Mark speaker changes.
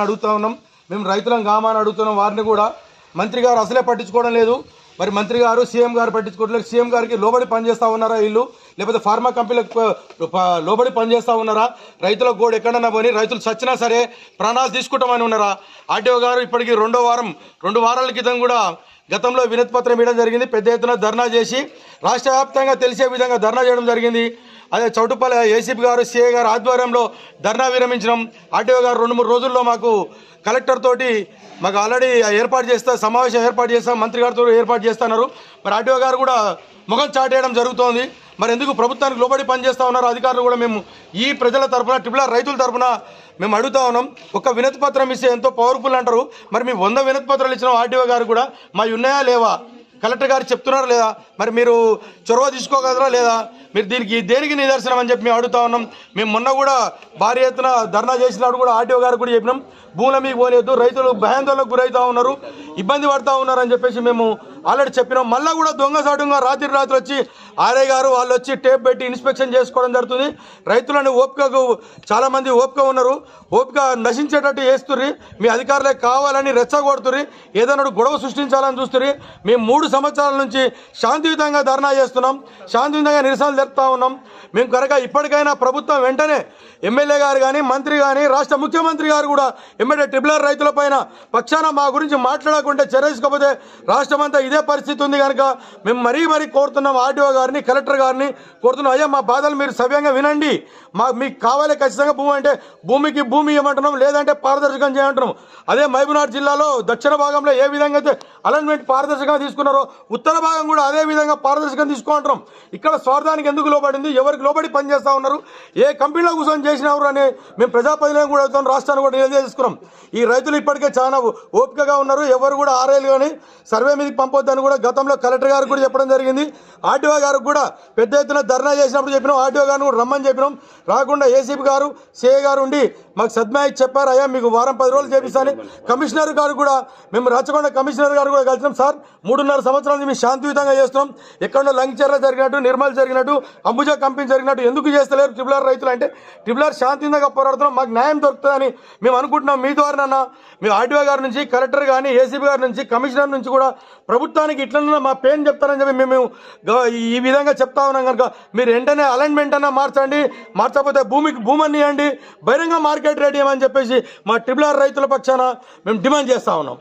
Speaker 1: అడుగుతా ఉన్నాం. మేము రైతులను కామని అడుగుతున్నాం. వారిని కూడా మంత్రి గారు అసలే పట్టించుకోవడం లేదు. మరి మంత్రి గారు సీఎం గారు పట్టించుకోవట్లేదు. సీఎం గారికి లోబడి పనిచేస్తూ ఉన్నారా వీళ్ళు, లేకపోతే ఫార్మా కంపెనీలకు లోబడి పనిచేస్తూ ఉన్నారా? రైతులకు కూడా ఎక్కడన్నా పోని రైతులు చచ్చినా సరే ప్రాణాలు తీసుకుంటామని ఉన్నారా? ఆర్టీఓ గారు ఇప్పటికీ 2 వారాల క్రితం కూడా గతంలో వినతి పత్రం ఇవ్వడం జరిగింది. పెద్ద ఎత్తున ధర్నా చేసి రాష్ట్ర వ్యాప్తంగా తెలిసే విధంగా ధర్నా చేయడం జరిగింది. అదే చౌటుపల్లి ఏసీపీ గారు సిఐ గారు ఆధ్వర్యంలో ధర్నా విరమించడం. ఆర్టీఓ గారు 2-3 రోజుల్లో మాకు కలెక్టర్ తోటి మాకు ఆల్రెడీ సమావేశం ఏర్పాటు చేస్తాం, మంత్రి గారితో ఏర్పాటు చేస్తున్నారు. మరి ఆర్టీఓ గారు కూడా ముఖం చాటేయడం జరుగుతోంది. మరి ఎందుకు ప్రభుత్వానికి లోబడి పనిచేస్తూ ఉన్నారు అధికారులు కూడా? మేము ఈ ప్రజల తరఫున ట్రిపుల్ రైతుల తరఫున మేము అడుగుతా ఉన్నాం. ఒక వినతి పత్రం ఇస్తే ఎంతో పవర్ఫుల్ అంటారు. మరి మీ 100 వినతి పత్రాలు ఇచ్చిన ఆర్టీఓ గారు కూడా మా ఉన్నాయా లేవా, కలెక్టర్ గారు చెప్తున్నారా లేదా, మరి మీరు చొరవ తీసుకోగలరా లేదా, మీరు దేనికి నిదర్శనం అని చెప్పి మేము అడుగుతా ఉన్నాం. మేము మొన్న కూడా భారీ ఎత్తున ధర్నా చేసినప్పుడు కూడా ఆర్టీఓ గారు కూడా చెప్పినాం, భూముల మీకు పోలేదు, రైతులు భయాందోళనకు గురవుతూ ఉన్నారు, ఇబ్బంది పడుతూ ఉన్నారు అని చెప్పేసి మేము ఆల్రెడీ చెప్పినాం. మళ్ళీ కూడా దొంగసాటుగా రాత్రి వచ్చి ఆర్ఐ గారు వాళ్ళు వచ్చి టేప్ పెట్టి ఇన్స్పెక్షన్ చేసుకోవడం జరుగుతుంది. రైతులను చాలామంది ఓపిక ఉన్నారు, ఓపిక నశించేటట్టు చేస్తుర్రి. మీ అధికారులే కావాలని రెచ్చగొడుతుర్రి, ఏదైనా గొడవ సృష్టించాలని చూస్తుర్రి. మేము 3 సంవత్సరాల నుంచి శాంతియుతంగా ధర్నా చేస్తున్నాం, శాంతియుతంగా నిరసనలు జరుపుతూ ఉన్నాం. మేము కనుక ఇప్పటికైనా ప్రభుత్వం వెంటనే ఎమ్మెల్యే గారు కానీ, మంత్రి కానీ, రాష్ట్ర ముఖ్యమంత్రి గారు కూడా ఎమ్మెల్యే ట్రిపుల్ రైతుల పైన పక్షాన మా గురించి మాట్లాడకుంటే చర్య తీసుకోకపోతే రాష్ట్రం అంతా ఇదే పరిస్థితి ఉంది. కనుక మేము మరీ కోరుతున్నాం ఆర్టీఓ గారిని, కలెక్టర్ గారిని కోరుతున్నాం, అయ్యా మా బాధలు మీరు సవ్యంగా వినండి, మీకు కావాలి ఖచ్చితంగా భూమి అంటే భూమికి భూమి ఇవ్వమంటున్నాం, లేదంటే పారదర్శకం చేయమంటున్నాం. అదే మహబూబ్నగర్ జిల్లాలో దక్షిణ భాగంలో ఏ విధంగా అయితే అలైన్మెంట్ పారదర్శకంగా తీసుకున్నారో ఉత్తర భాగం కూడా అదే విధంగా పారదర్శకంగా తీసుకుంటున్నాం. ఇక్కడ స్వార్థానికి ఎందుకు లోబడింది, ఎవరికి లోబడి పనిచేస్తూ ఉన్నారు, ఏ కంపెనీలో కూర్చొని చేసినారు అని మేము ప్రజాప్రతినిధులను కూడా అవుతాం, రాష్ట్రాన్ని కూడా నిలదీసుకున్నాం. ఈ రైతులు ఇప్పటికే చాలా ఓపికగా ఉన్నారు, ఎవరు కూడా ఆర్ఐలు కానీ సర్వే మీదకి పంపొద్దని కూడా గతంలో కలెక్టర్ గారికి కూడా చెప్పడం జరిగింది. ఆర్టీఓ గారికి కూడా పెద్ద ఎత్తున ధర్నా చేసినప్పుడు చెప్పినాం, ఆర్టీఓ గారిని కూడా రమ్మని చెప్పినాం. రాకుండా ఏసీపీ గారు సిఐ గారు ఉండి మాకు సద్మాయి చెప్పారు, అయ్యా మీకు వారం 10 రోజులు చేపిస్తాను. కమిషనర్ గారు కూడా మేము రచ్చకొండ కమిషనర్ గారు కూడా కలిసినాం. సార్ 3.5 సంవత్సరాల నుంచి మేము శాంతియుతంగా చేస్తున్నాం, ఎక్కడో లంకిచెర్ల జరిగినట్టు, నిర్మల్ జరిగినట్టు, అంబుజా కంపెనీ జరిగినట్టు ఎందుకు చేస్తలేరు ట్రిపుల్ రైతులు అంటే, ట్రిపుల్ శాంతియుతంగా పోరాడుతున్నాం, మాకు న్యాయం దొరుకుతుందని మేము అనుకుంటున్నాం. మీ ద్వారానన్నా మీ ఆర్టీఓ గారి నుంచి, కలెక్టర్ కానీ, ఏసీపీ గారి నుంచి, కమిషనర్ నుంచి కూడా ప్రభుత్వానికి ఇట్లన్నా మా పెయిన్ చెప్తారని చెప్పి మేము ఈ విధంగా చెప్తా ఉన్నాం. కనుక మీరు వెంటనే అలైన్మెంట్ అన్నా మార్చండి, మార్చకపోతే భూమికి భూమని ఇవ్వండి, బహిరంగ మార్కెట్ రేట్ ఇవ్వమని చెప్పేసి మా ట్రిపుల్ రైతుల పక్షాన మేము డిమాండ్ చేస్తూ ఉన్నాం.